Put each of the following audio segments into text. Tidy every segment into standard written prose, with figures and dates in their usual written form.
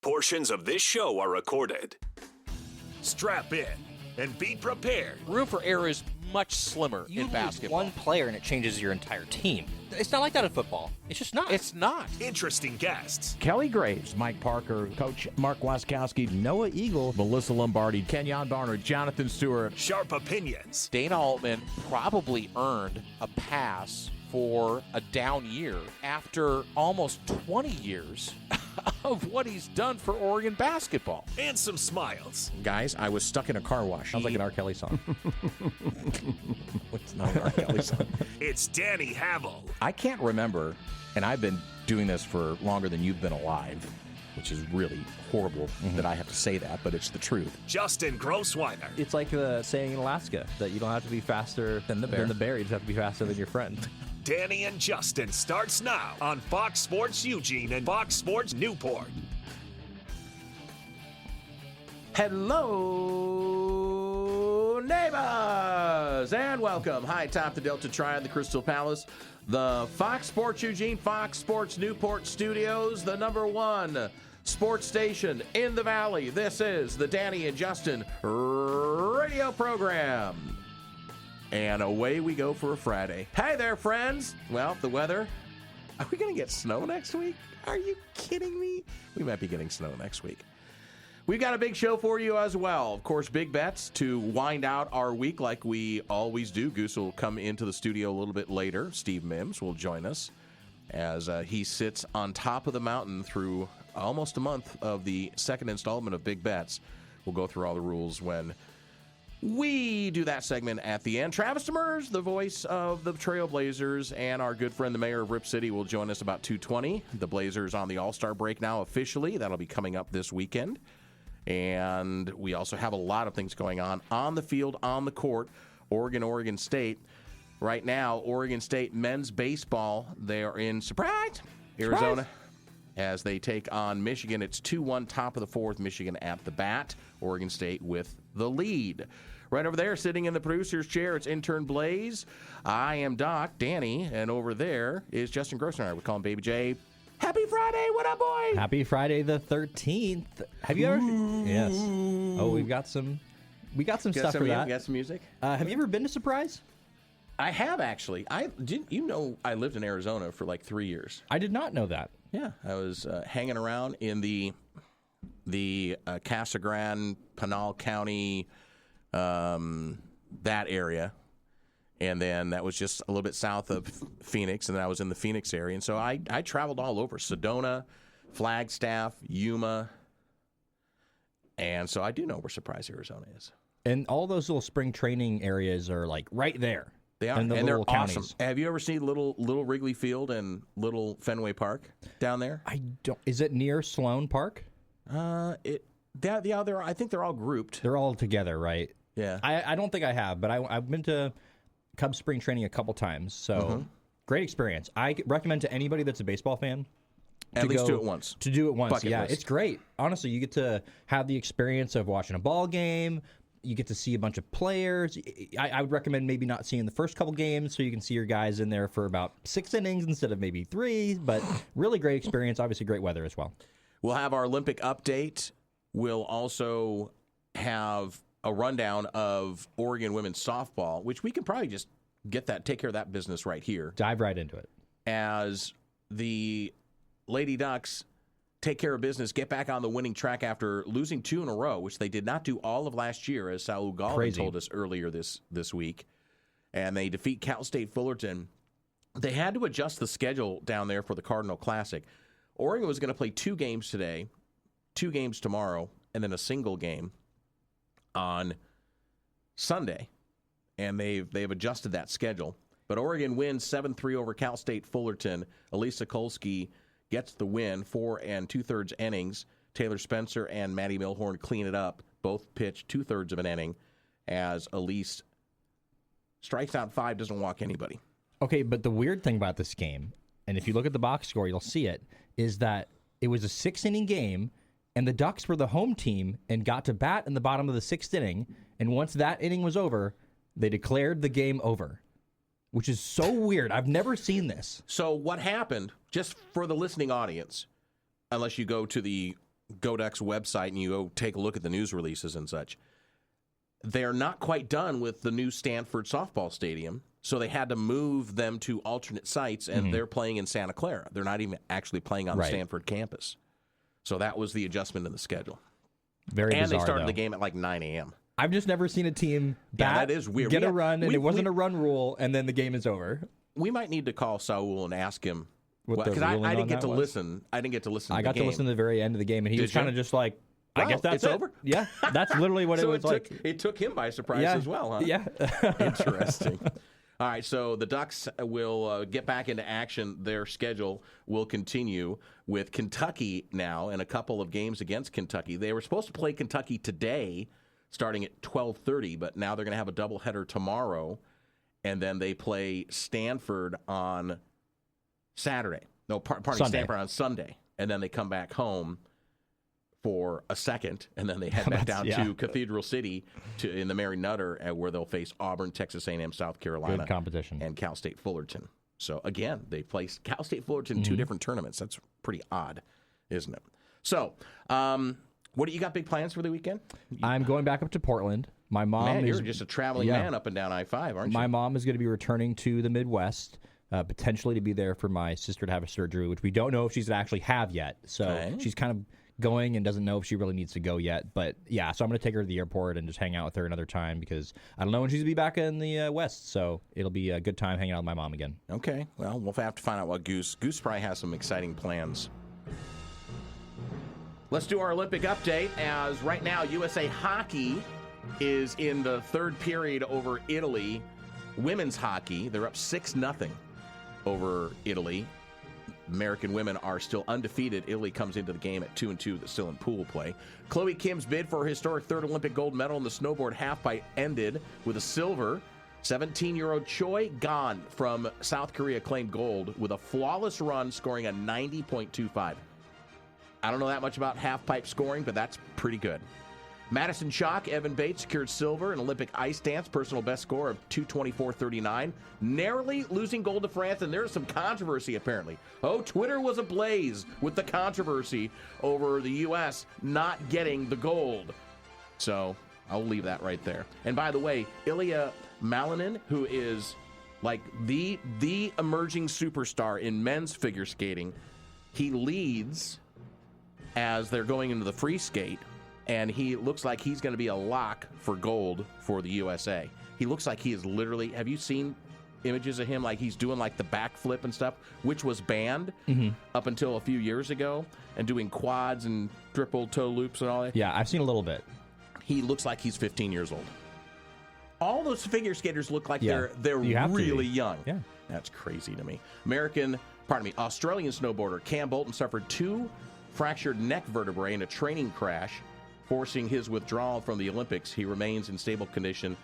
Portions of this show are recorded. Strap in and be prepared. Room for error is much slimmer You in lose basketball. one player and it changes your entire team. It's not like that in football. It's just not. It's not. Interesting guests. Kelly Graves, Mike Parker, Coach Mark Waskowski, Noah Eagle, Melissa Lombardi, Kenyon Barnard, Jonathan Stewart. Sharp opinions. Dana Altman probably earned a pass for a down year after almost 20 years of what he's done for Oregon basketball. And some smiles. Guys, I was stuck in a car wash. Sounds like an R. Kelly song. It's not an R. Kelly song. It's Danny Havel. I can't remember, and I've been doing this for longer than you've been alive, which is really horrible that I have to say that, but it's the truth. Justin Grossweiner. It's like the saying in Alaska that you don't have to be faster Than the bear. You just have to be faster than your friend. Danny and Justin starts now on Fox Sports Eugene and Fox Sports Newport. Hello, neighbors, and welcome high atop the Delta Triad, the Crystal Palace, the Fox Sports Eugene, Fox Sports Newport studios, the #1 sports station in the Valley. This is the Danny and Justin radio program. And away we go for a Friday. Hey there, friends. Well, the weather. Are we going to get snow next week? Are you kidding me? We might be getting snow next week. We've got a big show for you as well. Of course, big bets to wind out our week like we always do. Goose will come into the studio a little bit later. Steve Mims will join us as he sits on top of the mountain through almost a month of the second installment of Big Bets. We'll go through all the rules when we do that segment at the end. Travis Demers, the voice of the Trailblazers, and our good friend, the mayor of Rip City, will join us about 2:20. The Blazers on the All-Star break now officially. That'll be coming up this weekend. And we also have a lot of things going on the field, on the court. Oregon State. Right now, Oregon State men's baseball, they are in surprise, Arizona. As they take on Michigan. It's 2-1, top of the fourth, Michigan at the bat. Oregon State with the lead. Right over there, sitting in the producer's chair, it's intern Blaze. I am Doc, Danny, and over there is Justin Grossner. We call him Baby J. Happy Friday, what up, boy? Happy Friday the 13th. Have you ever? Yes. Oh, we got some stuff for that. We got some music? Have you ever been to Surprise? I have, actually. I lived in Arizona for like 3 years. I did not know that. Yeah, I was hanging around in the Casa Grande, Pinal County, that area. And then that was just a little bit south of Phoenix, and then I was in the Phoenix area. And so I traveled all over, Sedona, Flagstaff, Yuma. And so I do know where Surprise, Arizona is. And all those little spring training areas are like right there. They are, in the and they're little awesome. counties. Have you ever seen little Wrigley Field and little Fenway Park down there? I don't. Is it near Sloan Park? I think they're all grouped. They're all together, right? Yeah. I don't think I have, but I've been to Cubs spring training a couple times, so great experience. I recommend to anybody that's a baseball fan At least do it once. To do it once, Bucket yeah. list. It's great. Honestly, you get to have the experience of watching a ball game. You get to see a bunch of players. I would recommend maybe not seeing the first couple games so you can see your guys in there for about 6 innings instead of maybe 3, but really great experience. Obviously, great weather as well. We'll have our Olympic update. We'll also have a rundown of Oregon women's softball, which we can probably just take care of that business right here. Dive right into it. As the Lady Ducks take care of business, get back on the winning track after losing 2 in a row, which they did not do all of last year, as Saul Galvin told us earlier this week. And they defeat Cal State Fullerton. They had to adjust the schedule down there for the Cardinal Classic. Oregon was going to play 2 games today, 2 games tomorrow, and then a single game on Sunday. And they've adjusted that schedule. But Oregon wins 7-3 over Cal State Fullerton. Elise Sokolsky gets the win, 4 2/3 innings. Taylor Spencer and Maddie Milhorn clean it up. Both pitch 2/3 of an inning as Elise strikes out 5, doesn't walk anybody. Okay, but the weird thing about this game, and if you look at the box score, you'll see it, is that it was a 6-inning game, and the Ducks were the home team and got to bat in the bottom of the 6th inning, and once that inning was over, they declared the game over, which is so weird. I've never seen this. So what happened, just for the listening audience, unless you go to the GoDuck's website and you go take a look at the news releases and such, they're not quite done with the new Stanford softball stadium, so they had to move them to alternate sites, and they're playing in Santa Clara. They're not even actually playing on the Stanford campus. So that was the adjustment in the schedule. Very bizarre, and they started though. the game at like 9 a.m. I've just never seen a team that is weird. Get a run, and it wasn't a run rule, and then the game is over. We might need to call Saul and ask him, because I didn't get to listen. I didn't get to listen. I got to listen to the very end of the game, and he was kind of just like, I guess that's it's it. over. Yeah, that's literally what so it was like. It took him by surprise as well, huh? Yeah. Interesting. All right, so the Ducks will get back into action. Their schedule will continue with Kentucky now and a couple of games against Kentucky. They were supposed to play Kentucky today starting at 12:30, but now they're going to have a doubleheader tomorrow, and then they play Stanford on Saturday. No, pardon me, Stanford on Sunday, and then they come back home for a second, and then they head back down to Cathedral City in the Mary Nutter, where they'll face Auburn, Texas A&M, South Carolina, good competition, and Cal State Fullerton. So again, they placed Cal State Fullerton in two different tournaments. That's pretty odd, isn't it? So, what do you got? Big plans for the weekend? I'm going back up to Portland. My mom you're just a traveling man up and down I-5, aren't you? My mom is going to be returning to the Midwest. Potentially to be there for my sister to have a surgery, which we don't know if she's going to actually have yet. So she's kind of going and doesn't know if she really needs to go yet. But yeah, so I'm going to take her to the airport and just hang out with her another time because I don't know when she's going to be back in the West. So it'll be a good time hanging out with my mom again. Okay. Well, we'll have to find out what Goose probably has some exciting plans. Let's do our Olympic update, as right now USA Hockey is in the third period over Italy. Women's hockey, they're up 6-0 over Italy. American women are still undefeated. Italy comes into the game at 2-2. That's still in pool play. Chloe Kim's bid for her historic third Olympic gold medal in the snowboard halfpipe ended with a silver. 17-year-old Choi Gon from South Korea claimed gold with a flawless run, scoring a 90.25. I don't know that much about halfpipe scoring, but that's pretty good. Madison Chock, Evan Bates secured silver in Olympic ice dance, personal best score of 2:24.39, narrowly losing gold to France, and there's some controversy apparently. Twitter was ablaze with the controversy over the U.S. not getting the gold. So I'll leave that right there. And by the way, Ilya Malinin, who is like the emerging superstar in men's figure skating, he leads as they're going into the free skate. And he looks like he's going to be a lock for gold for the USA. He looks like he is literally, have you seen images of him like he's doing like the backflip and stuff, which was banned up until a few years ago, and doing quads and triple toe loops and all that? Yeah, I've seen a little bit. He looks like he's 15 years old. All those figure skaters look like they're really young. Yeah. That's crazy to me. Australian snowboarder Cam Bolton suffered 2 fractured neck vertebrae in a training crash, forcing his withdrawal from the Olympics. He remains in stable condition.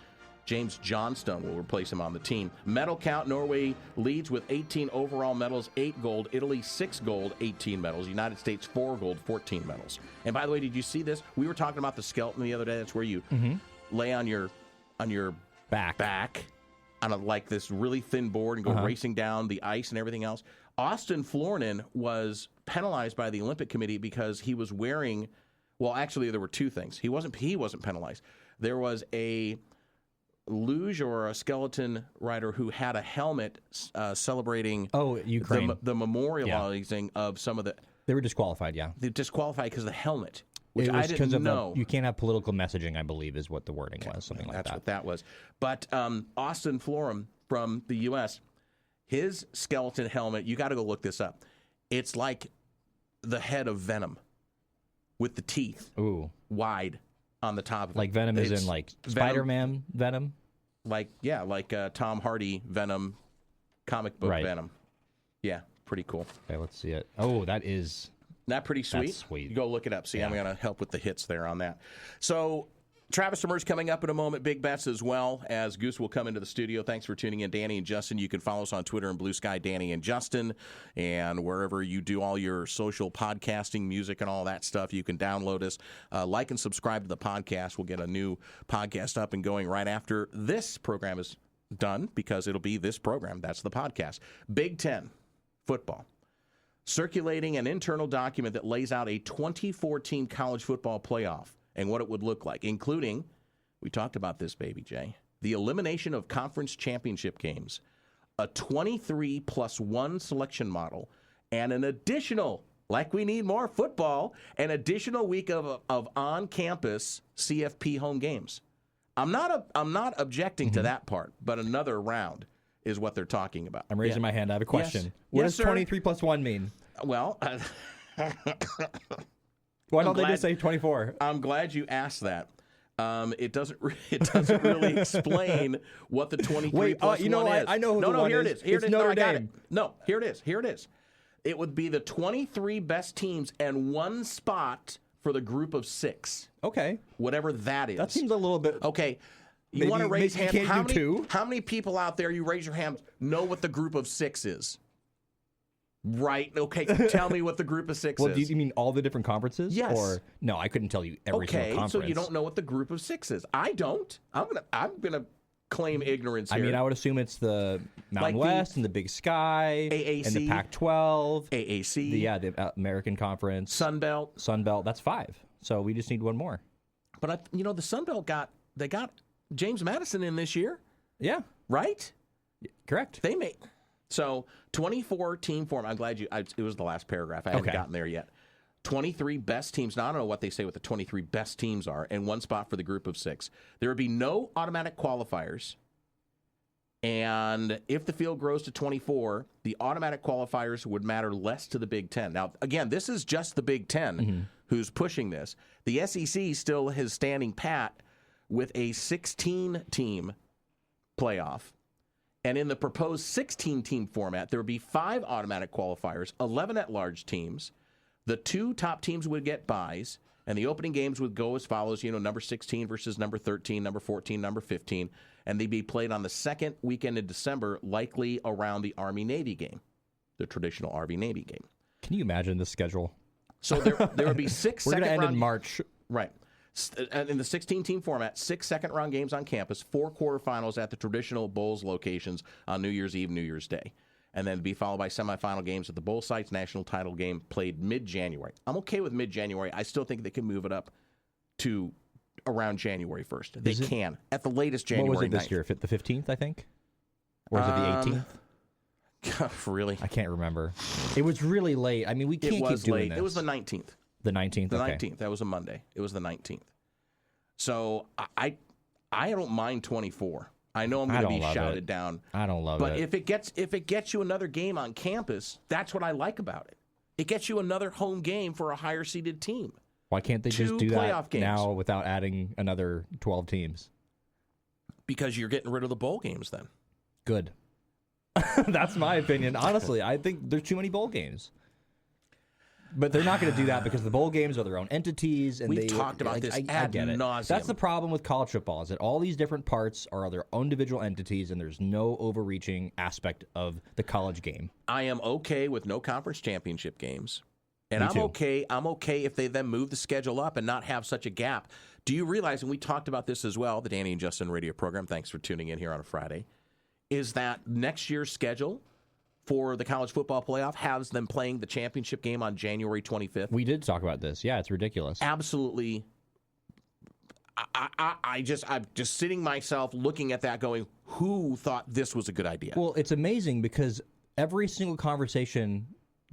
James Johnstone will replace him on the team. Medal count, Norway leads with 18 overall medals, 8 gold. Italy, 6 gold, 18 medals. United States, 4 gold, 14 medals. And by the way, did you see this? We were talking about the skeleton the other day. That's where you lay on your back on like this really thin board and go racing down the ice and everything else. Austin Flornan was penalized by the Olympic Committee because he was wearing... Well, actually, there were 2 things. He wasn't penalized. There was a luge or a skeleton rider who had a helmet celebrating Ukraine. The memorializing of some of the... They were disqualified, yeah. They disqualified because of the helmet, which it was I didn't know. You can't have political messaging, I believe, is what the wording was, something like that. That's what that was. But Austin Florum from the U.S., his skeleton helmet, you got to go look this up. It's like the head of Venom, with the teeth wide on the top of it. Like Venom is in like Spider-Man Venom? Like Tom Hardy Venom, comic book Venom. Yeah, pretty cool. Okay, let's see it. Oh, that is... Not pretty sweet? That's sweet. You go look it up. See, I'm going to help with the hits there on that. So... Travis Demers coming up in a moment. Big bets as well, as Goose will come into the studio. Thanks for tuning in, Danny and Justin. You can follow us on Twitter and Blue Sky, Danny and Justin. And wherever you do all your social podcasting, music, and all that stuff, you can download us. Like and subscribe to the podcast. We'll get a new podcast up and going right after this program is done, because it'll be this program. That's the podcast. Big Ten football. circulating an internal document that lays out a 24-team college football playoff and what it would look like, including, we talked about this, Baby J, the elimination of conference championship games, a 23+1 selection model, and an additional, like we need more football, an additional week of on-campus CFP home games. I'm not objecting to that part, but another round is what they're talking about. I'm raising my hand. I have a question. What does 23+1 mean? Well, why don't they just say 24? I'm glad you asked that. It doesn't really explain what the 23 plus you know 1 what? is. I know who the one here is. it is. Here It's it is. Notre No, I got Dame. it. No, here it is. Here it is. It would be the 23 best teams and one spot for the group of 6. Okay. Whatever that is. That seems a little bit... Okay. You Maybe- want to raise maybe you hands? can't do 2? How many people out there, you raise your hand, know what the group of 6 is? Right. Okay. Tell me what the group of 6 Well, is. do you mean all the different conferences? Yes. Or no, I couldn't tell you every single Okay, conference. so you don't know what the group of 6 is. I don't. I'm gonna claim ignorance here. I mean, I would assume it's the Mountain Like the West and the Big Sky AAC, and the Pac-12, AAC, the American Conference, Sun Belt. Sun Belt. That's 5. So we just need one more. But the Sun Belt got James Madison in this year, Yeah, right? correct. They made so 24 team form. I'm glad it was the last paragraph. I haven't Okay. gotten there yet. 23 best teams. Now, I don't know what they say what the 23 best teams are, and one spot for the group of 6. There would be no automatic qualifiers. And if the field grows to 24, the automatic qualifiers would matter less to the Big Ten. Now, again, this is just the Big Ten who's pushing this. The SEC still is standing pat with a 16-team playoff. And in the proposed 16-team format, there would be 5 automatic qualifiers, 11 at-large teams. The 2 top teams would get byes, and the opening games would go as follows, number 16 versus number 13, number 14, number 15, and they'd be played on the second weekend in December, likely around the Army-Navy game, the traditional Army-Navy game. Can you imagine the schedule? So there would be 6 We're going to end second-round... in March. Right. In the 16-team format, 6 second-round games on campus, 4 quarterfinals at the traditional Bowls locations on New Year's Eve, New Year's Day. And then be followed by semifinal games at the bowl sites, national title game played mid-January. I'm okay with mid-January. I still think they can move it up to around January 1st. They can. At the latest January 9th. What was it this year? The 15th, I think? Or is it the 18th? Really? I can't remember. It was really late. I mean, we can't keep doing this. It was the 19th. The 19th? The Okay. 19th. That was a Monday. It was the 19th. So I don't mind 24. I know I'm going to be shouted down. I don't love it. But if it gets you another game on campus, that's what I like about it. It gets you another home game for a higher seeded team. Why can't they just 2 do that playoff games. now without adding another 12 teams? Because you're getting rid of the bowl games then. Good. That's my opinion. Honestly, I think there's too many bowl games. But they're not going to do that because the bowl games are their own entities. And We've talked about this ad get it. nauseum. That's the problem with college football is that all these different parts are their own individual entities, and there's no overreaching aspect of the college game. I am okay with no conference championship games. And Me I'm too. I'm okay if they then move the schedule up and not have such a gap. Do you realize, and we talked about this as well, the Danny and Justin radio program, thanks for tuning in here on a Friday, is that next year's schedule for the college football playoff has them playing the championship game on January 25th. We did talk about this. Yeah, it's ridiculous. Absolutely. I'm just sitting myself looking at that going, who thought this was a good idea? Well, it's amazing because every single conversation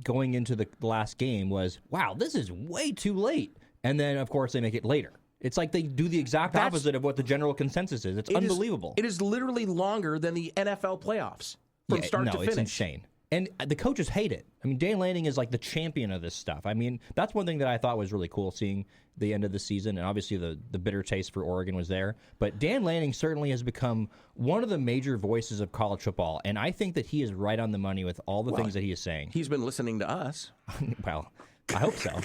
going into the last game was, wow, this is way too late. And then, of course, they make it later. It's like they do the exact opposite of what the general consensus is. It's unbelievable. It is literally longer than the NFL playoffs from start to finish. It's insane. And the coaches hate it. I mean, Dan Lanning is like the champion of this stuff. I mean, that's one thing that I thought was really cool, seeing the end of the season. And obviously the bitter taste for Oregon was there. But Dan Lanning certainly has become one of the major voices of college football. And I think that he is right on the money with all the things that he is saying. He's been listening to us. Well, I hope so.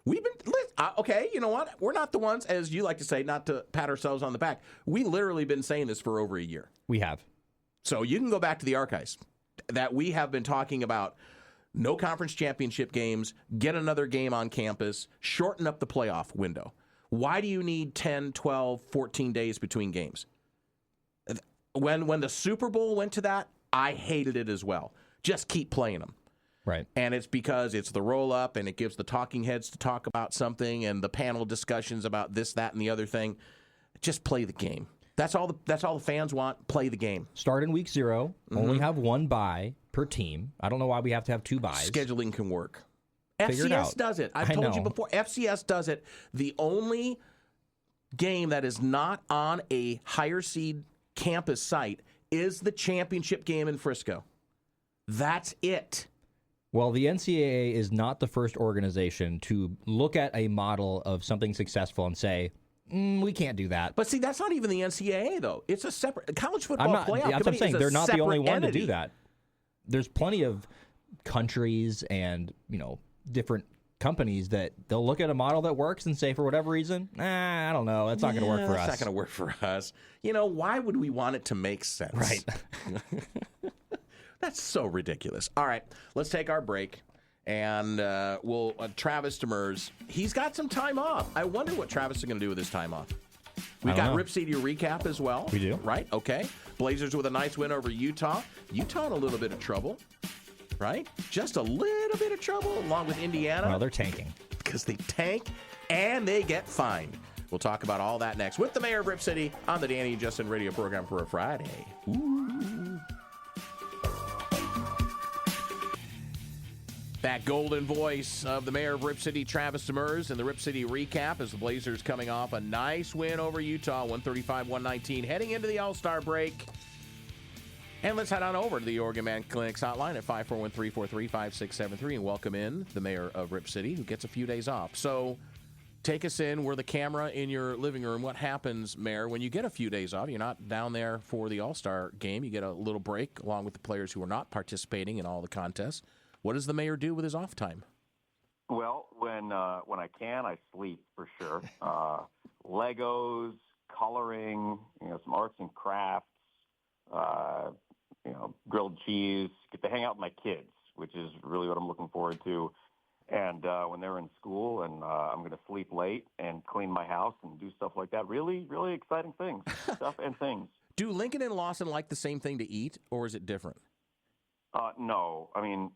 We've been okay. You know what? We're not the ones, as you like to say, not to pat ourselves on the back. We literally been saying this for over a year. We have. So you can go back to the archives that we have been talking about. No conference championship games. Get another game on campus. Shorten up the playoff window. Why do you need 10, 12, 14 days between games? When the Super Bowl went to that, I hated it as well. Just keep playing them. Right. And it's because it's the roll-up, and it gives the talking heads to talk about something, and the panel discussions about this, that, and the other thing. Just play the game. That's all the fans want. Play the game. Start in week 0. Only have one bye per team. I don't know why we have to have 2 byes. Scheduling can work. Figure it FCS out. does it. I've told you before. FCS does it. The only game that is not on a higher seed campus site is the championship game in Frisco. That's it. Well, the NCAA is not the first organization to look at a model of something successful and say, we can't do that. But see, that's not even the NCAA, though. It's a separate college football playoff that's what I'm committee. saying. They're not the only one entity to do that. There's plenty of countries and different companies that they'll look at a model that works and say, for whatever reason, I don't know, that's not going to work for us. That's not going to work for us. Why would we want it to make sense? Right. That's so ridiculous. All right, let's take our break. And we'll Travis Demers, he's got some time off. I wonder what Travis is going to do with his time off. We've got Rip City recap as well. We do. Right? Okay. Blazers with a nice win over Utah. Utah in a little bit of trouble. Right? Just a little bit of trouble along with Indiana. Well, they're tanking. Because they tank and they get fined. We'll talk about all that next with the mayor of Rip City on the Danny and Justin radio program for a Friday. Ooh. That golden voice of the mayor of Rip City, Travis Demers, and the Rip City recap as the Blazers coming off a nice win over Utah, 135-119, heading into the All-Star break. And let's head on over to the Oregon Man Clinic's hotline at 541-343-5673 and welcome in the mayor of Rip City, who gets a few days off. So take us in. We're the camera in your living room. What happens, Mayor, when you get a few days off? You're not down there for the All-Star game. You get a little break along with the players who are not participating in all the contests. What does the mayor do with his off time? Well, when I can, I sleep for sure. Legos, coloring, some arts and crafts, grilled cheese. Get to hang out with my kids, which is really what I'm looking forward to. And when they're in school, and I'm going to sleep late and clean my house and do stuff like that. Really, really exciting things, stuff and things. Do Lincoln and Lawson like the same thing to eat, or is it different? No, I mean.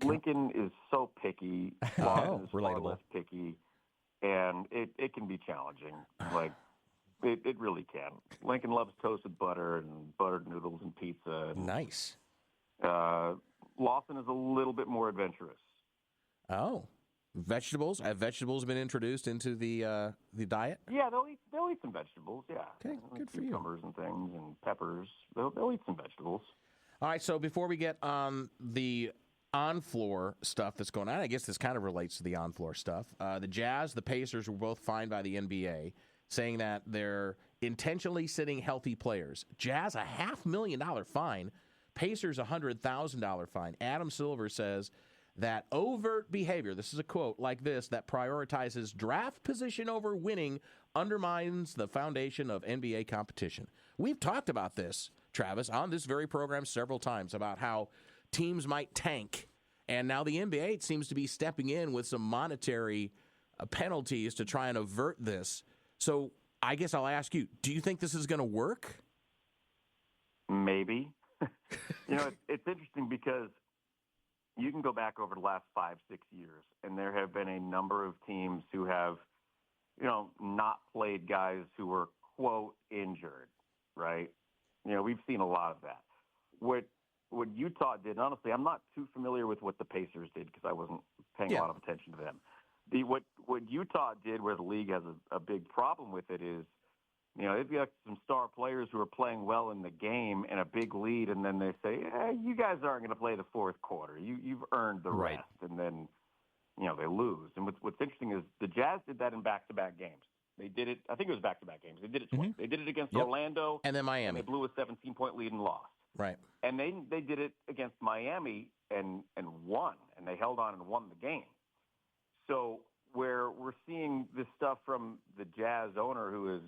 Lincoln is so picky. Lawson is far less picky, and it can be challenging. Like, it really can. Lincoln loves toasted butter and buttered noodles and pizza. Nice. Lawson is a little bit more adventurous. Oh, vegetables? Have vegetables been introduced into the diet? Yeah, they'll eat some vegetables. Yeah. Okay, good for you. Cucumbers and things and peppers. They'll eat some vegetables. All right, so before we get on the on-floor stuff that's going on, I guess this kind of relates to the on-floor stuff. The Jazz, the Pacers were both fined by the NBA, saying that they're intentionally sitting healthy players. Jazz, a $500,000 fine. Pacers, a $100,000 fine. Adam Silver says that overt behavior, this is a quote like this, that prioritizes draft position over winning undermines the foundation of NBA competition. We've talked about this, Travis, on this very program several times about how teams might tank. And now the NBA seems to be stepping in with some monetary penalties to try and avert this. So I guess I'll ask you, do you think this is going to work? Maybe. It's interesting because you can go back over the last 5-6 years, and there have been a number of teams who have, not played guys who were, quote, injured, right? We've seen a lot of that. What Utah did, and honestly, I'm not too familiar with what the Pacers did because I wasn't paying a lot of attention to them. What Utah did, where the league has a big problem with it, is they've got some star players who are playing well in the game and a big lead, and then they say, you guys aren't going to play the fourth quarter. You've earned the rest, and then they lose. And what's interesting is the Jazz did that in back-to-back games. They did it. I think it was back-to-back games. They did it twice. They did it against Orlando, and then Miami. And they blew a 17-point lead and lost. Right. And they did it against Miami and won, and they held on and won the game. So where we're seeing this stuff from the Jazz owner, who is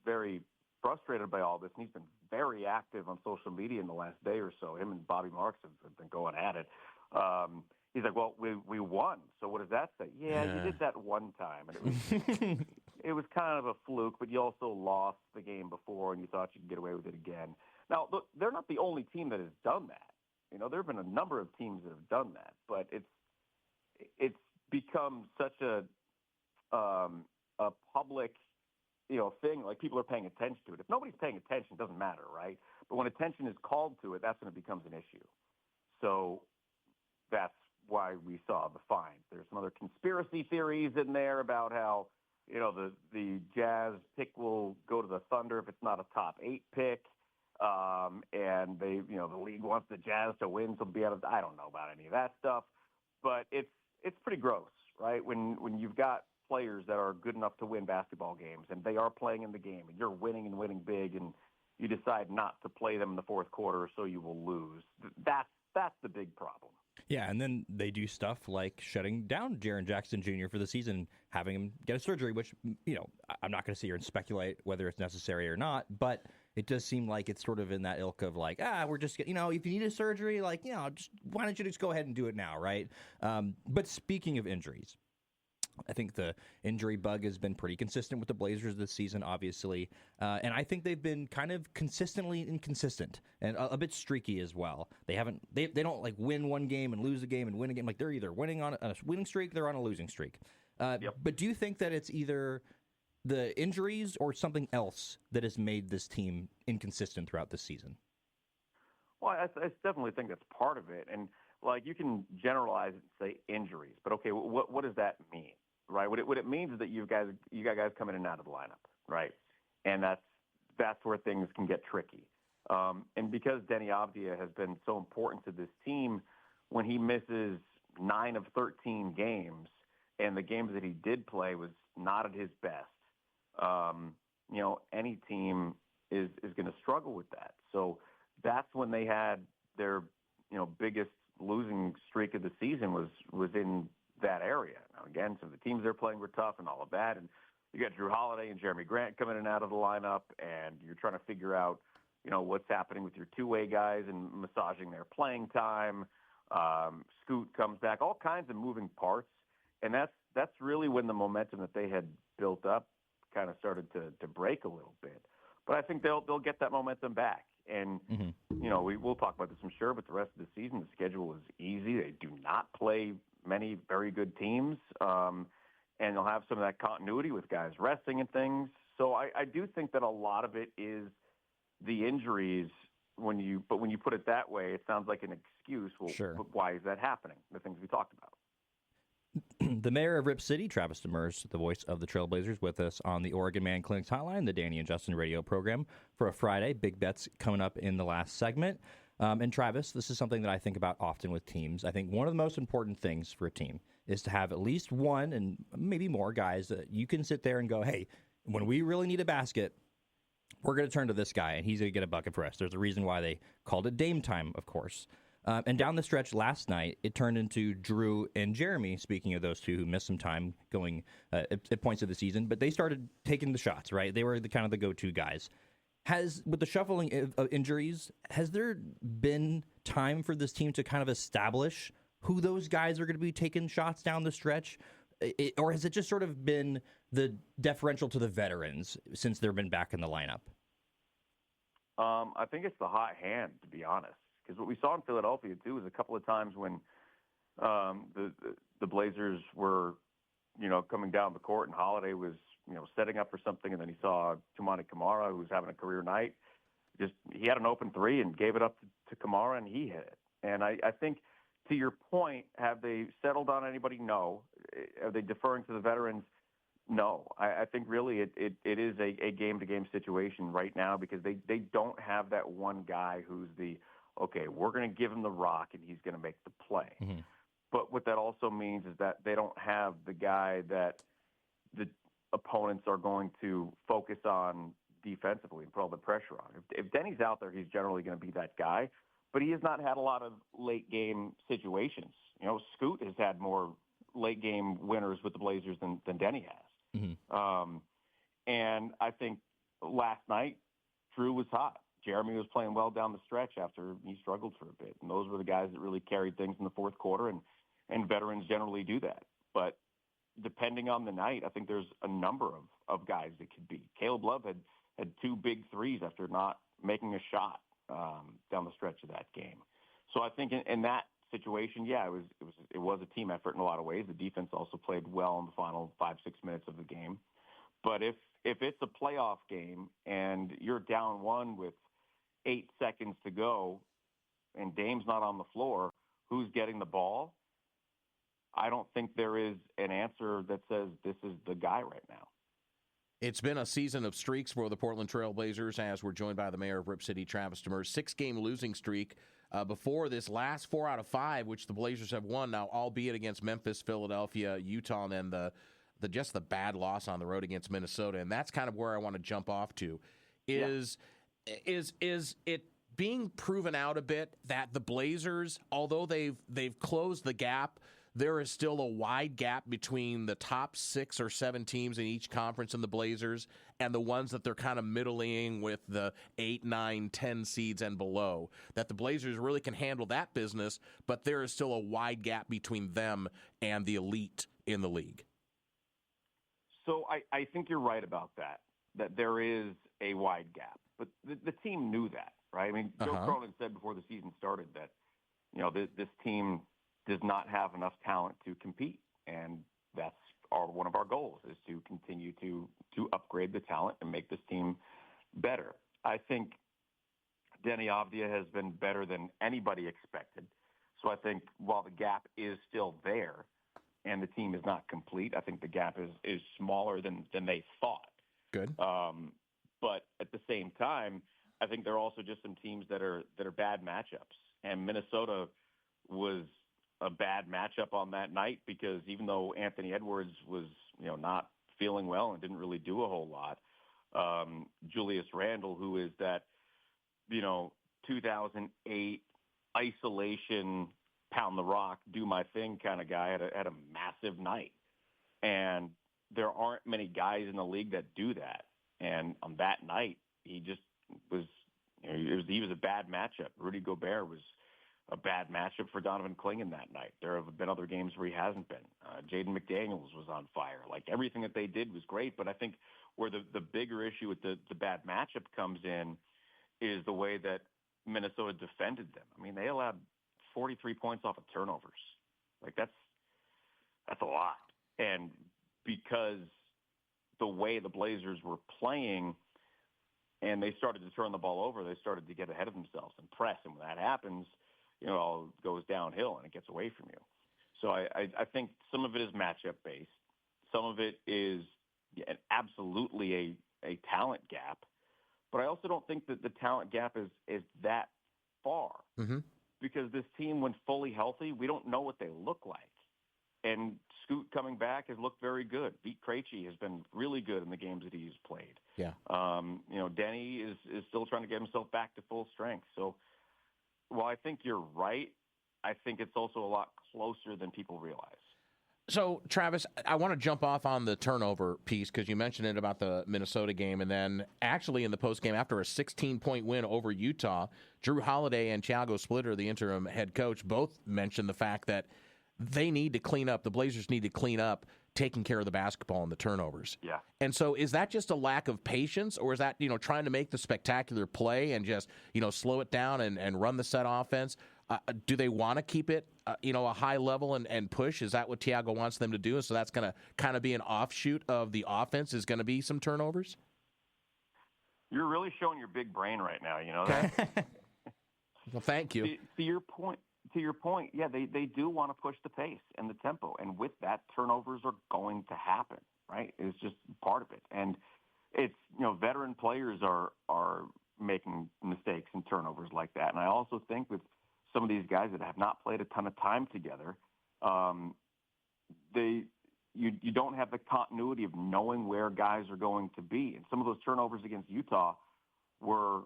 very frustrated by all this, and he's been very active on social media in the last day or so. Him and Bobby Marks have been going at it. He's like, well, we won. So what does that say? Yeah, you did that one time, and it was kind of a fluke, but you also lost the game before, and you thought you could get away with it again. Now, look, they're not the only team that has done that. There have been a number of teams that have done that, but it's become such a public, thing. Like, people are paying attention to it. If nobody's paying attention, it doesn't matter, right? But when attention is called to it, that's when it becomes an issue. So that's why we saw the fines. There's some other conspiracy theories in there about how, the Jazz pick will go to the Thunder if it's not a top 8 pick. And they, the league wants the Jazz to win, so be out of, I don't know about any of that stuff, but it's pretty gross, right? When you've got players that are good enough to win basketball games and they are playing in the game and you're winning and winning big and you decide not to play them in the fourth quarter so you will lose. That's the big problem. Yeah, and then they do stuff like shutting down Jaren Jackson Jr. for the season, having him get a surgery, which, I'm not going to sit here and speculate whether it's necessary or not, but it does seem like it's sort of in that ilk of like, we're just, if you need a surgery, like, just why don't you just go ahead and do it now, right? But speaking of injuries, I think the injury bug has been pretty consistent with the Blazers this season, obviously. And I think they've been kind of consistently inconsistent and a bit streaky as well. They don't like win one game and lose a game and win a game. Like, they're either winning on a winning streak, they're on a losing streak. Yep. But do you think that it's either the injuries or something else that has made this team inconsistent throughout this season? Well, I definitely think that's part of it. And, like, you can generalize it and say injuries, but okay, what does that mean? Right. What it means is that you got guys coming in and out of the lineup, right? And that's where things can get tricky. And because Denny Avdia has been so important to this team, when he misses 9 of 13 games, and the games that he did play was not at his best, any team is going to struggle with that. So that's when they had their biggest losing streak of the season was in that area. Now, again, some of the teams they're playing were tough and all of that, and you got Drew Holiday and Jeremy Grant coming in and out of the lineup, and you're trying to figure out, what's happening with your two-way guys and massaging their playing time. Scoot comes back, all kinds of moving parts, and that's really when the momentum that they had built up kind of started to break a little bit. But I think they'll get that momentum back. And, we'll talk about this, I'm sure, but the rest of the season, the schedule is easy. They do not play many very good teams, and they'll have some of that continuity with guys resting and things. So I do think that a lot of it is the injuries. When you put it that way, it sounds like an excuse. Well, sure. But why is that happening? The things we talked about. The mayor of Rip City, Travis Demers, the voice of the Trailblazers, with us on the Oregon Man Clinics Hotline, the Danny and Justin radio program for a Friday. Big bets coming up in the last segment. And Travis, this is something that I think about often with teams. I think one of the most important things for a team is to have at least one and maybe more guys that you can sit there and go, hey, when we really need a basket, we're going to turn to this guy, and he's going to get a bucket for us. There's a reason why they called it Dame time, of course. And down the stretch last night, it turned into Drew and Jeremy, speaking of those two who missed some time going at points of the season, but they started taking the shots, right? They were kind of the go-to guys. With the shuffling of injuries, has there been time for this team to kind of establish who those guys are going to be taking shots down the stretch? Or has it just sort of been the deferential to the veterans since they've been back in the lineup? I think it's the hot hand, to be honest. Because what we saw in Philadelphia, too, was a couple of times when the Blazers were, coming down the court and Holiday was, setting up for something, and then he saw Tumani Kamara, who was having a career night. He had an open three and gave it up to Kamara, and he hit it. And I think, to your point, have they settled on anybody? No. Are they deferring to the veterans? No. I think really it is a game-to-game situation right now because they don't have that one guy who's okay, we're going to give him the rock and he's going to make the play. Mm-hmm. But what that also means is that they don't have the guy that the opponents are going to focus on defensively and put all the pressure on. If Denny's out there, he's generally going to be that guy. But he has not had a lot of late-game situations. Scoot has had more late-game winners with the Blazers than Denny has. Mm-hmm. And I think last night, Drew was hot. Jeremy was playing well down the stretch after he struggled for a bit. And those were the guys that really carried things in the fourth quarter, and veterans generally do that. But depending on the night, I think there's a number of guys that could be. Caleb Love had 2 big threes after not making a shot down the stretch of that game. So I think in that situation, yeah, it was a team effort in a lot of ways. The defense also played well in the final 5-6 minutes of the game. But if it's a playoff game and you're down one with 8 seconds to go and Dame's not on the floor, who's getting the ball? I don't think there is an answer that says this is the guy right now. It's been a season of streaks for the Portland Trailblazers, as we're joined by the mayor of Rip City, Travis Demers. 6-game losing streak before this last 4 out of 5, which the Blazers have won now, albeit against Memphis, Philadelphia, Utah, and then the bad loss on the road against Minnesota. And that's kind of where I want to jump off to. Is it being proven out a bit that the Blazers, although they've closed the gap, there is still a wide gap between the top 6 or 7 teams in each conference in the Blazers and the ones that they're kind of middling with the 8, 9, 10 seeds and below, that the Blazers really can handle that business, but there is still a wide gap between them and the elite in the league. So I think you're right about that there is a wide gap. But the team knew that, right? I mean, Joe Cronin said before the season started that, this team does not have enough talent to compete. And that's one of our goals, is to continue to upgrade the talent and make this team better. I think Denny Avdia has been better than anybody expected. So I think while the gap is still there and the team is not complete, I think the gap is smaller than they thought. Good. But at the same time, I think there are also just some teams that are bad matchups. And Minnesota was a bad matchup on that night because even though Anthony Edwards was, not feeling well and didn't really do a whole lot, Julius Randle, who is that, 2008 isolation, pound the rock, do my thing kind of guy, had a massive night. And there aren't many guys in the league that do that. And on that night, he just was, he was a bad matchup. Rudy Gobert was a bad matchup for Donovan Clingan that night. There have been other games where he hasn't been. Jaden McDaniels was on fire. Like, everything that they did was great, but I think where the bigger issue with the bad matchup comes in is the way that Minnesota defended them. I mean, they allowed 43 points off of turnovers. Like, that's a lot. And because the way the Blazers were playing and they started to turn the ball over, they started to get ahead of themselves and press. And when that happens, it all goes downhill and it gets away from you. So I think some of it is matchup based. Some of it is absolutely a talent gap. But I also don't think that the talent gap is that far. Mm-hmm. Because this team, when fully healthy, we don't know what they look like. And Scoot coming back has looked very good. Vit Krejci has been really good in the games that he's played. Yeah. Denny is still trying to get himself back to full strength. So while I think you're right, I think it's also a lot closer than people realize. So, Travis, I want to jump off on the turnover piece because you mentioned it about the Minnesota game. And then actually in the postgame, after a 16-point win over Utah, Drew Holiday and Thiago Splitter, the interim head coach, both mentioned the fact that they need to clean up, the Blazers need to clean up taking care of the basketball and the turnovers. Yeah. And so is that just a lack of patience, or is that, trying to make the spectacular play and just, slow it down and run the set offense? Do they want to keep it, a high level and push? Is that what Thiago wants them to do? And so that's going to kind of be an offshoot of the offense, is going to be some turnovers? You're really showing your big brain right now, that? Well, thank you. To your point, yeah, they do want to push the pace and the tempo. And with that, turnovers are going to happen, right? It's just part of it. And it's, veteran players are making mistakes and turnovers like that. And I also think with some of these guys that have not played a ton of time together, you don't have the continuity of knowing where guys are going to be. And some of those turnovers against Utah were,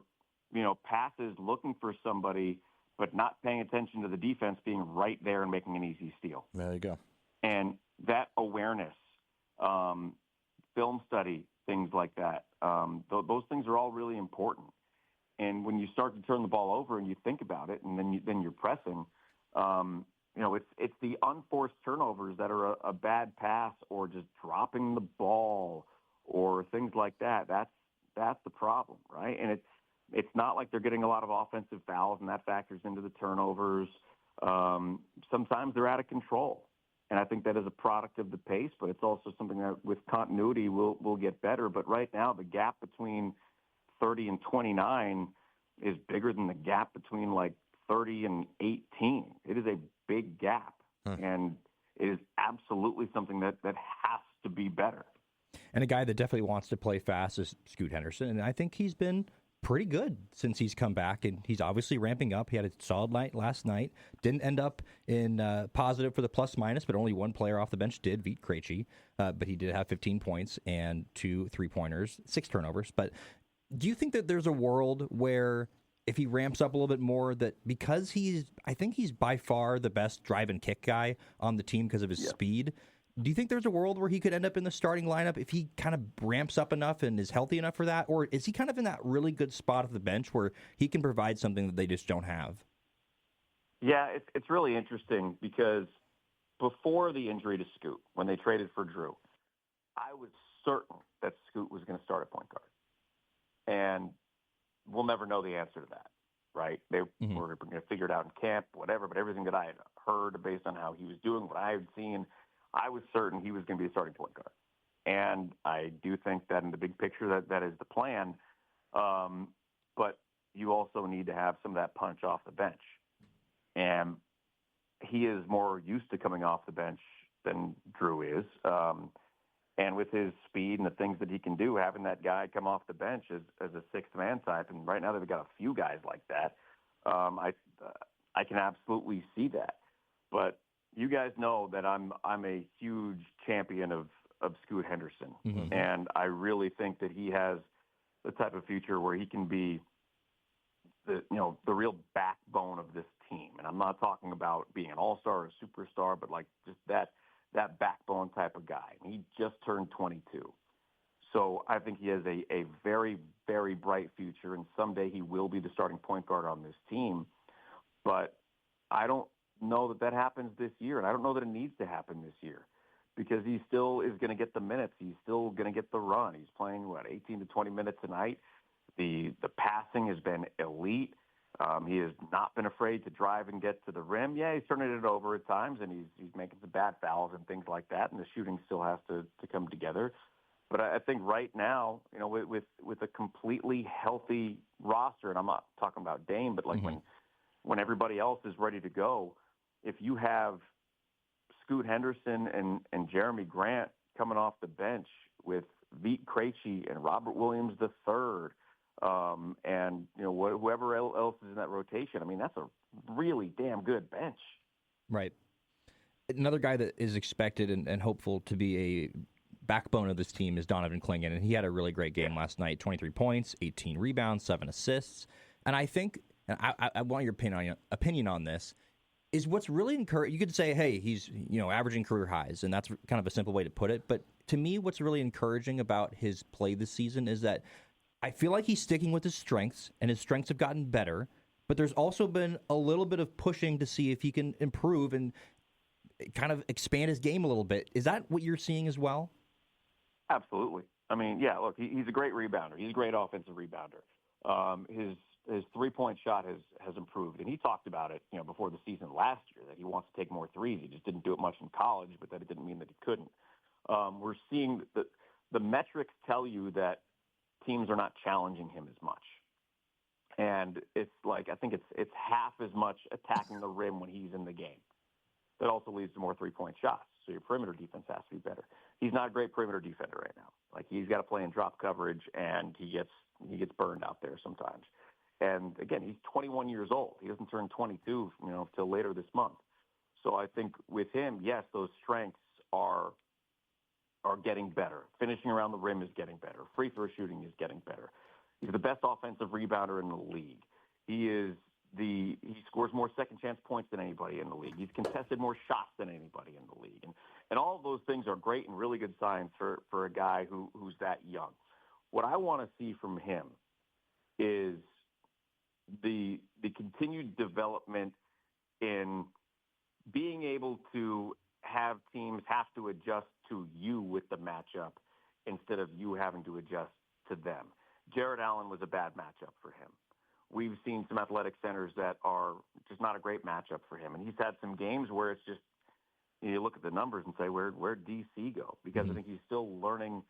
passes looking for somebody, but not paying attention to the defense being right there and making an easy steal. There you go. And that awareness, film study, things like that, those things are all really important. And when you start to turn the ball over and you think about it, and then you're pressing, it's the unforced turnovers that are a bad pass or just dropping the ball or things like that. That's the problem, right? And It's not like they're getting a lot of offensive fouls, and that factors into the turnovers. Sometimes they're out of control. And I think that is a product of the pace, but it's also something that with continuity will get better. But right now, the gap between 30 and 29 is bigger than the gap between like 30 and 18. It is a big gap, and it is absolutely something that has to be better. And a guy that definitely wants to play fast is Scoot Henderson, and I think he's been pretty good since he's come back, and he's obviously ramping up. He had a solid night last night. Didn't end up in positive for the plus-minus, but only one player off the bench did, Vít Krejci. But he did have 15 points and 2 3-pointers, 6 turnovers. But do you think that there's a world where if he ramps up a little bit more, that because I think he's by far the best drive and kick guy on the team because of his speed, do you think there's a world where he could end up in the starting lineup if he kind of ramps up enough and is healthy enough for that? Or is he kind of in that really good spot at the bench where he can provide something that they just don't have? Yeah, it's really interesting because before the injury to Scoot, when they traded for Drew, I was certain that Scoot was going to start at point guard. And we'll never know the answer to that, right? They were going to figure it out in camp, whatever, but everything that I had heard based on how he was doing, what I had seen, I was certain he was going to be the starting point guard. And I do think that in the big picture that is the plan. But you also need to have some of that punch off the bench. And he is more used to coming off the bench than Drew is. And with his speed and the things that he can do, having that guy come off the bench as a sixth man type, and right now they've got a few guys like that, I can absolutely see that. But you guys know that I'm a huge champion of Scoot Henderson, and I really think that he has the type of future where he can be the real backbone of this team. And I'm not talking about being an all-star or a superstar, but like just that backbone type of guy. He just turned 22. So I think he has a very, very bright future, and someday he will be the starting point guard on this team. But I don't know that happens this year, and I don't know that it needs to happen this year because he still is going to get the minutes. He's still going to get the run. He's playing, 18 to 20 minutes a night. The passing has been elite. He has not been afraid to drive and get to the rim. Yeah, he's turning it over at times, and he's making some bad fouls and things like that, and the shooting still has to come together. But I think right now, with a completely healthy roster, and I'm not talking about Dame, but like when everybody else is ready to go, if you have Scoot Henderson and Jeremy Grant coming off the bench with Vít Krejci and Robert Williams III, and whoever else is in that rotation, I mean, that's a really damn good bench. Right. Another guy that is expected and hopeful to be a backbone of this team is Donovan Clingan, and he had a really great game last night. 23 points, 18 rebounds, 7 assists. And I think, and I want your opinion on this, is what's really encouraging. You could say, hey, he's averaging career highs, and that's kind of a simple way to put it. But to me, what's really encouraging about his play this season is that I feel like he's sticking with his strengths, and his strengths have gotten better. But there's also been a little bit of pushing to see if he can improve and kind of expand his game a little bit. Is that what you're seeing as well? Absolutely. I mean, yeah, look, he's a great rebounder. He's a great offensive rebounder. His three-point shot has improved, and he talked about it, before the season last year, that he wants to take more threes. He just didn't do it much in college, but that it didn't mean that he couldn't. We're seeing the metrics tell you that teams are not challenging him as much. And it's like, I think it's half as much attacking the rim when he's in the game. That also leads to more three-point shots. So your perimeter defense has to be better. He's not a great perimeter defender right now. Like, he's got to play in drop coverage, and he gets burned out there sometimes. And again, he's 21 years old. He doesn't turn 22, till later this month. So I think with him, yes, those strengths are getting better. Finishing around the rim is getting better. Free throw shooting is getting better. He's the best offensive rebounder in the league. He scores more second chance points than anybody in the league. He's contested more shots than anybody in the league. And all of those things are great and really good signs for a guy who's that young. What I want to see from him is the continued development in being able to have teams have to adjust to you with the matchup instead of you having to adjust to them. Jared Allen was a bad matchup for him. We've seen some athletic centers that are just not a great matchup for him. And he's had some games where it's just, you look at the numbers and say, where'd DC go? Because I think he's still learning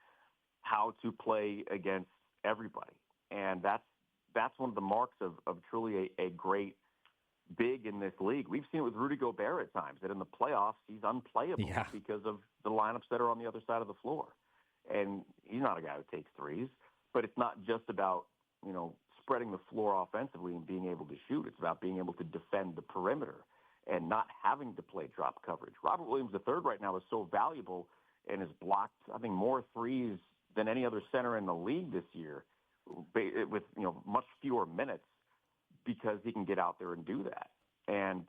how to play against everybody. And that's one of the marks of truly a great big in this league. We've seen it with Rudy Gobert at times, that in the playoffs he's unplayable because of the lineups that are on the other side of the floor. And he's not a guy who takes threes, but it's not just about, spreading the floor offensively and being able to shoot. It's about being able to defend the perimeter and not having to play drop coverage. Robert Williams III right now is so valuable and has blocked, I think, more threes than any other center in the league this year with, much fewer minutes because he can get out there and do that. And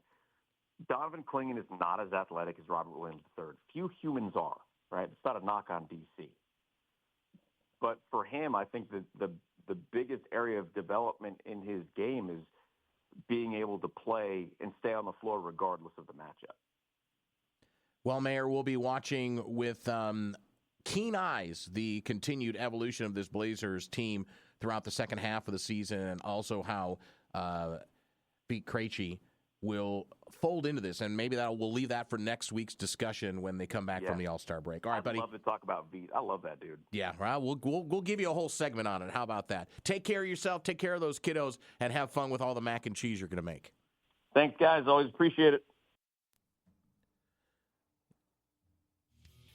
Donovan Clingan is not as athletic as Robert Williams III. Few humans are, right? It's not a knock on DC. But for him, I think that the biggest area of development in his game is being able to play and stay on the floor regardless of the matchup. Well, Mayor, we'll be watching with keen eyes the continued evolution of this Blazers team throughout the second half of the season, and also how Pete Krejci will fold into this. And maybe we'll leave that for next week's discussion when they come back from the All-Star break. All right, buddy. I'd love to talk about Pete. I love that dude. Yeah, well, we'll give you a whole segment on it. How about that? Take care of yourself, take care of those kiddos, and have fun with all the mac and cheese you're going to make. Thanks, guys. Always appreciate it.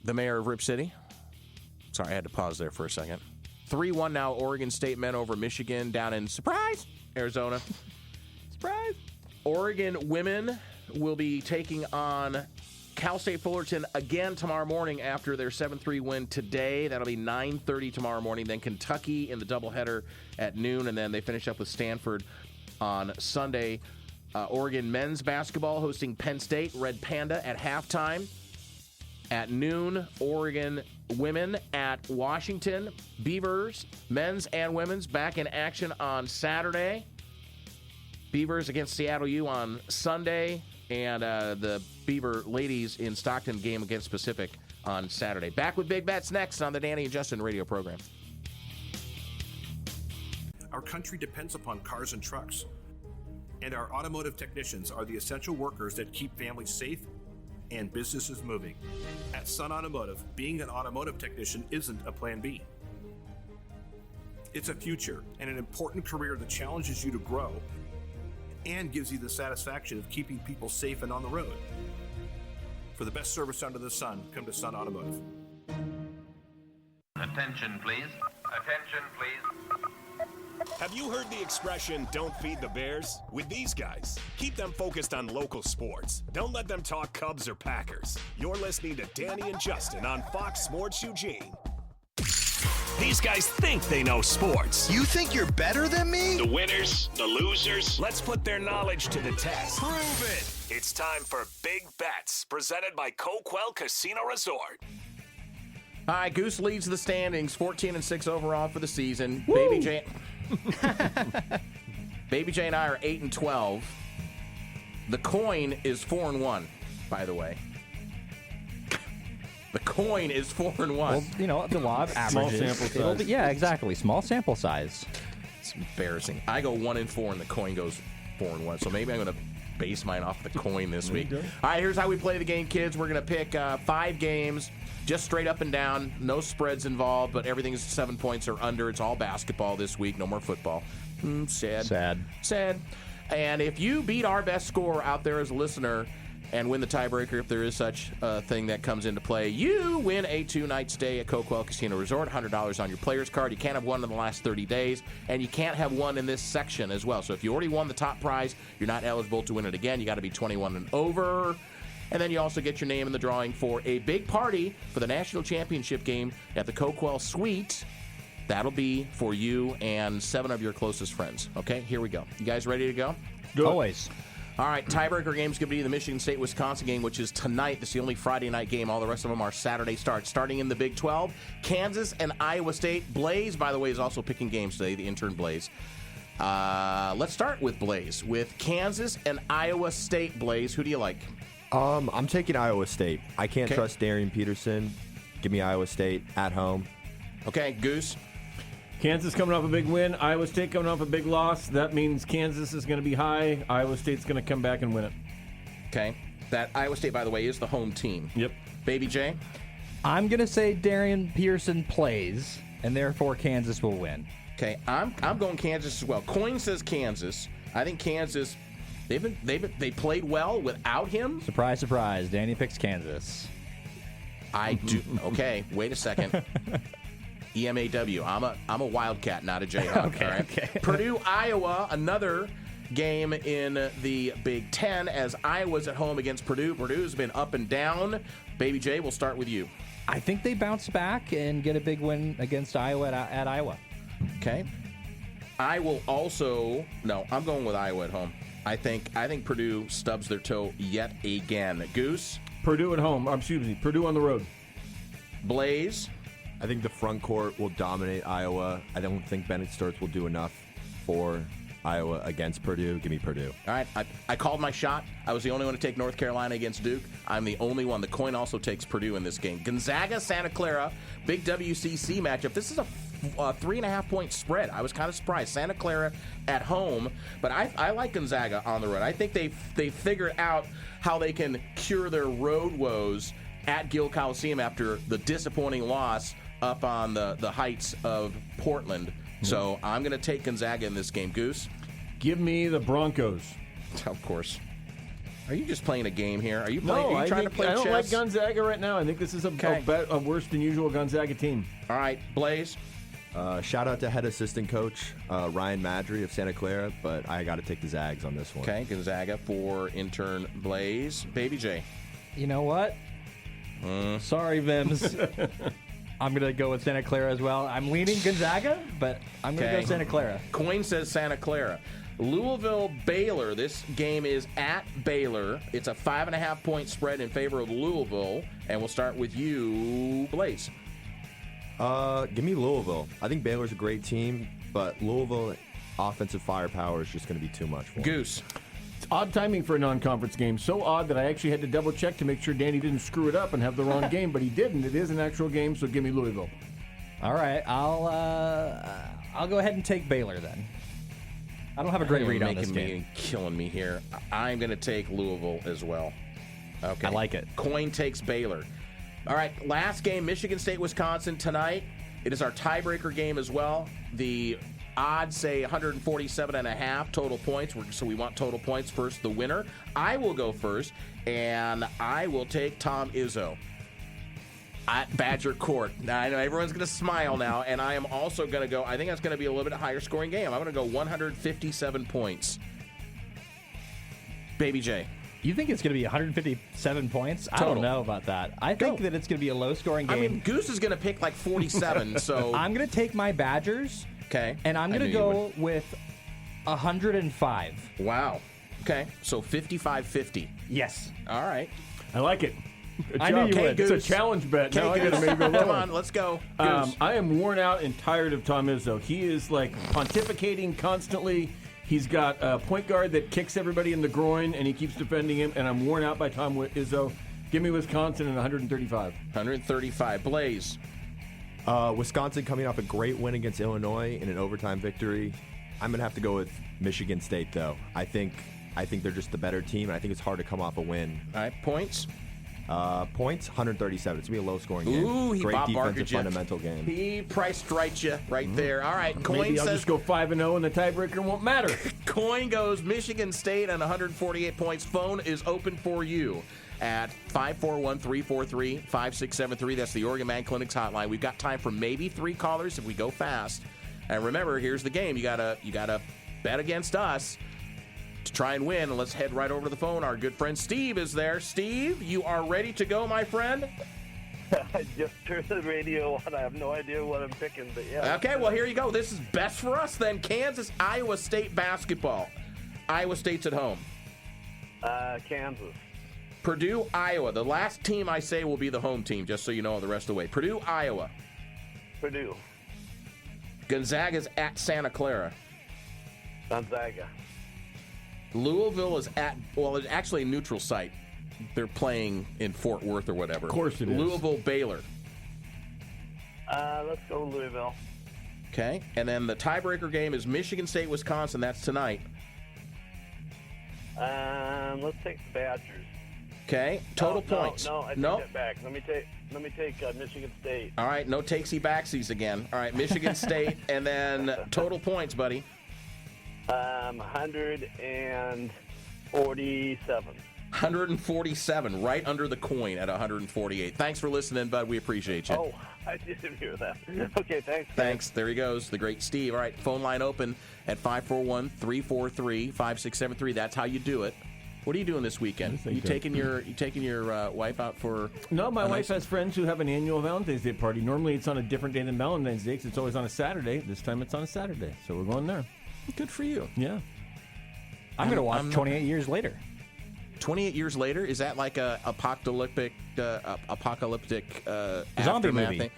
The mayor of Rip City. Sorry, I had to pause there for a second. 3-1 now, Oregon State men over Michigan down in, surprise, Arizona. Surprise. Oregon women will be taking on Cal State Fullerton again tomorrow morning after their 7-3 win today. That'll be 9:30 tomorrow morning. Then Kentucky in the doubleheader at noon, and then they finish up with Stanford on Sunday. Oregon men's basketball hosting Penn State, Red Panda at halftime. At noon, Oregon women at Washington. Beavers, men's and women's, back in action on Saturday. Beavers against Seattle U on Sunday, and the Beaver ladies in Stockton game against Pacific on Saturday. Back with Big Bets next on the Danny and Justin radio program. Our country depends upon cars and trucks, and our automotive technicians are the essential workers that keep families safe and businesses moving. At Sun Automotive, being an automotive technician isn't a plan B. It's a future and an important career that challenges you to grow and gives you the satisfaction of keeping people safe and on the road. For the best service under the sun, come to Sun Automotive. Attention, please. Attention, please. Have you heard the expression, don't feed the bears? With these guys, keep them focused on local sports. Don't let them talk Cubs or Packers. You're listening to Danny and Justin on Fox Sports Eugene. These guys think they know sports. You think you're better than me? The winners, the losers. Let's put their knowledge to the test. Prove it. It's time for Big Bets, presented by Coquel Casino Resort. All right, Goose leads the standings, 14-6 overall for the season. Woo! Baby J and I are 8-12. The coin is 4-1, by the way. The coin is 4-1. Well, the law of averages. Small sample size. Yeah, exactly. Small sample size. It's embarrassing. I go 1-4, and the coin goes 4-1. So maybe I'm going to base mine off the coin this week. All right, here's how we play the game, kids. We're going to pick 5 games, just straight up and down. No spreads involved, but everything is 7 points or under. It's all basketball this week. No more football. Sad. And if you beat our best score out there as a listener and win the tiebreaker, if there is such a thing that comes into play, you win a 2-night stay at Coquel Casino Resort, $100 on your player's card. You can't have won in the last 30 days, and you can't have won in this section as well. So if you already won the top prize, you're not eligible to win it again. You got to be 21 and over. And then you also get your name in the drawing for a big party for the national championship game at the Coquel Suite. That'll be for you and 7 of your closest friends. Okay, here we go. You guys ready to go? Always. All right, tiebreaker game's going to be the Michigan State-Wisconsin game, which is tonight. This is the only Friday night game. All the rest of them are Saturday starts. Starting in the Big 12, Kansas and Iowa State. Blaze, by the way, is also picking games today, the intern Blaze. Let's start with Blaze. With Kansas and Iowa State, Blaze, who do you like? I'm taking Iowa State. I can't trust Darian Peterson. Give me Iowa State at home. Okay, Goose? Kansas coming off a big win. Iowa State coming off a big loss. That means Kansas is going to be high. Iowa State's going to come back and win it. Okay. That Iowa State, by the way, is the home team. Yep. Baby J? I'm going to say Darian Pearson plays, and therefore Kansas will win. Okay, I'm going Kansas as well. Coin says Kansas. I think Kansas, they played well without him. Surprise, surprise. Danny picks Kansas. I do. Okay, wait a second. EMAW. I'm a Wildcat, not a Jayhawk. Okay, all right? okay. Purdue, Iowa, another game in the Big Ten as Iowa's at home against Purdue. Purdue's been up and down. Baby J, we'll start with you. I think they bounce back and get a big win against Iowa at Iowa. Okay. I will also I'm going with Iowa at home. I think Purdue stubs their toe yet again. Goose? Purdue at home. Purdue on the road. Blaze? I think the front court will dominate Iowa. I don't think Bennett Sturts will do enough for Iowa against Purdue. Give me Purdue. All right. I called my shot. I was the only one to take North Carolina against Duke. I'm the only one. The coin also takes Purdue in this game. Gonzaga, Santa Clara, big WCC matchup. This is a 3.5-point spread. I was kind of surprised. Santa Clara at home, but I like Gonzaga on the road. I think they figured out how they can cure their road woes at Gill Coliseum after the disappointing loss up on the heights of Portland. So I'm going to take Gonzaga in this game. Goose? Give me the Broncos. Of course. Are you just playing a game here? Are you trying to play I chess? don't like Gonzaga right now. I think this is a worse than usual Gonzaga team. All right, Blaze? Shout out to head assistant coach Ryan Madry of Santa Clara, but I got to take the Zags on this one. Okay, Gonzaga for intern Blaze. Baby J? You know what? Sorry, Vims. I'm going to go with Santa Clara as well. I'm leaning Gonzaga, but I'm going to go Santa Clara. Coin says Santa Clara. Louisville, Baylor. This game is at Baylor. It's a 5.5-point spread in favor of Louisville. And we'll start with you, Blaze. Give me Louisville. I think Baylor's a great team, but Louisville offensive firepower is just going to be too much for them. Goose. It's odd timing for a non-conference game. So odd that I actually had to double-check to make sure Danny didn't screw it up and have the wrong game, but he didn't. It is an actual game, so give me Louisville. All right, I'll go ahead and take Baylor then. I don't have a great read on this game. Killing me here. I'm going to take Louisville as well. Okay. I like it. Coin takes Baylor. All right, last game, Michigan State, Wisconsin tonight. It is our tiebreaker game as well. The odds say 147.5 total points, so we want total points first. The winner. I will go first, and I will take Tom Izzo at Badger Court. Now, I know everyone's going to smile now, and I am also going to go, I think that's going to be a little bit higher scoring game. I'm going to go 157 points. Baby J. You think it's going to be 157 points? Total. I don't know about that. I think that it's going to be a low-scoring game. I mean, Goose is going to pick like 47, so... I'm going to take my Badgers. Okay. And I'm going to go with 105. Wow. Okay, so 55-50. Yes. All right. I like it. I knew you would. It's a challenge bet. Now I got to maybe go lower. Come on, let's go. I am worn out and tired of Tom Izzo. He is like pontificating constantly. He's got a point guard that kicks everybody in the groin, and he keeps defending him, and I'm worn out by Tom Izzo. Give me Wisconsin and 135. 135. Blaze. Wisconsin coming off a great win against Illinois in an overtime victory. I'm going to have to go with Michigan State, though. I think they're just the better team, and I think it's hard to come off a win. All right, points? Points, 137. It's going to be a low-scoring game. Ooh, he great Bob defensive Barker fundamental game. He priced right you right there. All right, Coin Maybe I'll says... just go 5-0, and the tiebreaker won't matter. Coin goes Michigan State and 148 points. Phone is open for you at 541-343-5673. That's the Oregon Man Clinic's hotline. We've got time for maybe 3 callers if we go fast. And remember, here's the game. You gotta bet against us to try and win. And let's head right over to the phone. Our good friend Steve is there. Steve, you are ready to go, my friend? I just turned the radio on. I have no idea what I'm picking, but yeah. Okay, well, here you go. This is best for us then. Kansas, Iowa State basketball. Iowa State's at home. Kansas. Purdue, Iowa. The last team I say will be the home team, just so you know the rest of the way. Purdue, Iowa. Purdue. Gonzaga's at Santa Clara. Gonzaga. Louisville is at, well, it's actually a neutral site. They're playing in Fort Worth or whatever. Of course it is. Louisville, Baylor. Let's go Louisville. Okay. And then the tiebreaker game is Michigan State, Wisconsin. That's tonight. Let's take the Badgers. Okay. Total points. No, I take that back. Let me take Michigan State. All right. No takesy backsies again. All right. Michigan State, and then total points, buddy. 147. 147, right under the coin at 148. Thanks for listening, bud. We appreciate you. Oh, I didn't hear that. Okay, thanks. Thanks. There he goes, the great Steve. All right, phone line open at 541-343-5673. That's how you do it. What are you doing this weekend? You taking your wife out for? No, my wife has friends who have an annual Valentine's Day party. Normally, it's on a different day than Valentine's Day because it's always on a Saturday. This time, it's on a Saturday, so we're going there. Good for you. Yeah. I'm going to watch 28 Years Later. 28 years later? Is that like a apocalyptic zombie movie? Thing?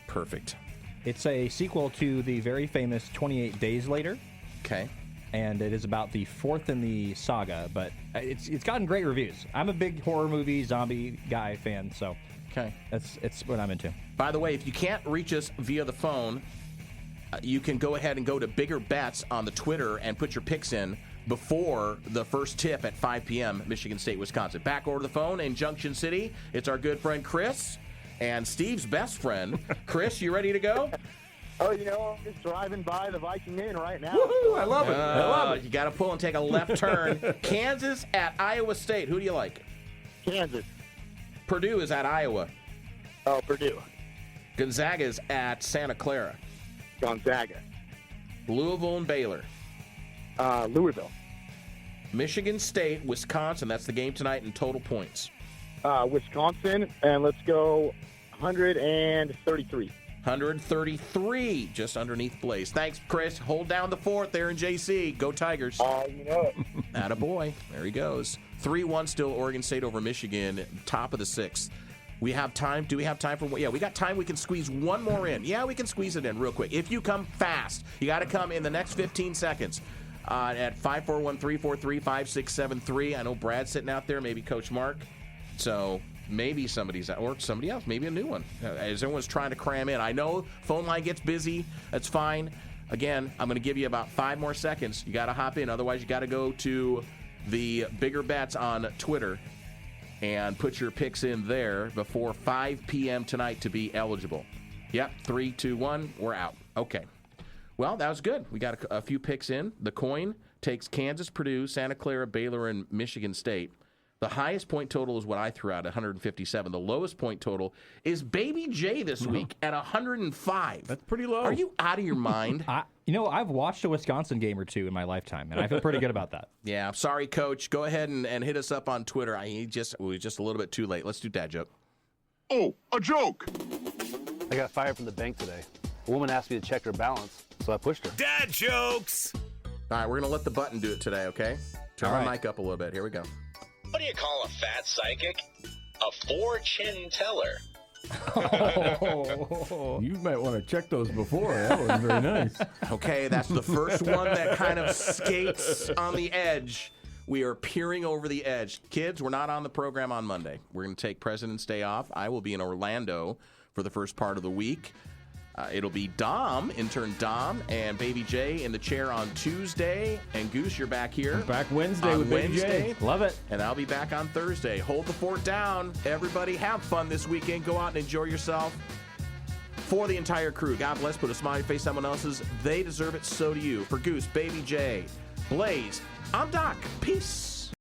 Perfect. It's a sequel to the very famous 28 Days Later. Okay. And it is about the fourth in the saga, but it's gotten great reviews. I'm a big horror movie, zombie guy fan, so okay, it's what I'm into. By the way, if you can't reach us via the phone, you can go ahead and go to Bigger Bets on the Twitter and put your picks in before the first tip at 5 p.m. Michigan State, Wisconsin. Back over to the phone in Junction City. It's our good friend Chris and Steve's best friend. Chris, you ready to go? Oh, I'm just driving by the Viking Inn right now. Woohoo! I love it. I love it. You got to pull and take a left turn. Kansas at Iowa State. Who do you like? Kansas. Purdue is at Iowa. Oh, Purdue. Gonzaga is at Santa Clara. Gonzaga. Louisville and Baylor. Louisville. Michigan State, Wisconsin. That's the game tonight in total points. Wisconsin, and let's go 133. 133, just underneath Blaze. Thanks, Chris. Hold down the fort there in JC. Go Tigers. You know it. Attaboy. There he goes. 3-1 still Oregon State over Michigan, top of the sixth. We have time. Do we have time for one? Yeah, we got time. We can squeeze one more in. Yeah, we can squeeze it in real quick. If you come fast, you got to come in the next 15 seconds. At 541-343-5673. I know Brad's sitting out there, maybe Coach Mark. So maybe somebody's out, or somebody else, maybe a new one. As everyone's trying to cram in. I know phone line gets busy. That's fine. Again, I'm going to give you about 5 more seconds. You got to hop in. Otherwise, you got to go to the Bigger Bets on Twitter and put your picks in there before 5 p.m. tonight to be eligible. Yep, 3, 2, 1, we're out. Okay. Well, that was good. We got a few picks in. The coin takes Kansas, Purdue, Santa Clara, Baylor, and Michigan State. The highest point total is what I threw out, 157. The lowest point total is Baby J this week at 105. That's pretty low. Are you out of your mind? I've watched a Wisconsin game or two in my lifetime, and I feel pretty good about that. Yeah, sorry, Coach. Go ahead and hit us up on Twitter. We're just a little bit too late. Let's do dad joke. Oh, a joke. I got fired from the bank today. A woman asked me to check her balance, so I pushed her. Dad jokes! All right, we're going to let the button do it today, okay? Turn my mic up a little bit. Here we go. What do you call a fat psychic? A fortune teller. You might want to check those before. That was very nice. Okay, that's the first one that kind of skates on the edge. We are peering over the edge. Kids, we're not on the program on Monday. We're going to take President's Day off. I will be in Orlando for the first part of the week. It'll be Dom, intern Dom, and Baby J in the chair on Tuesday. And Goose, you're back here. I'm back Wednesday with Baby J. Love it. And I'll be back on Thursday. Hold the fort down. Everybody have fun this weekend. Go out and enjoy yourself. For the entire crew, God bless. Put a smiley face someone else's. They deserve it. So do you. For Goose, Baby J, Blaze, I'm Doc. Peace.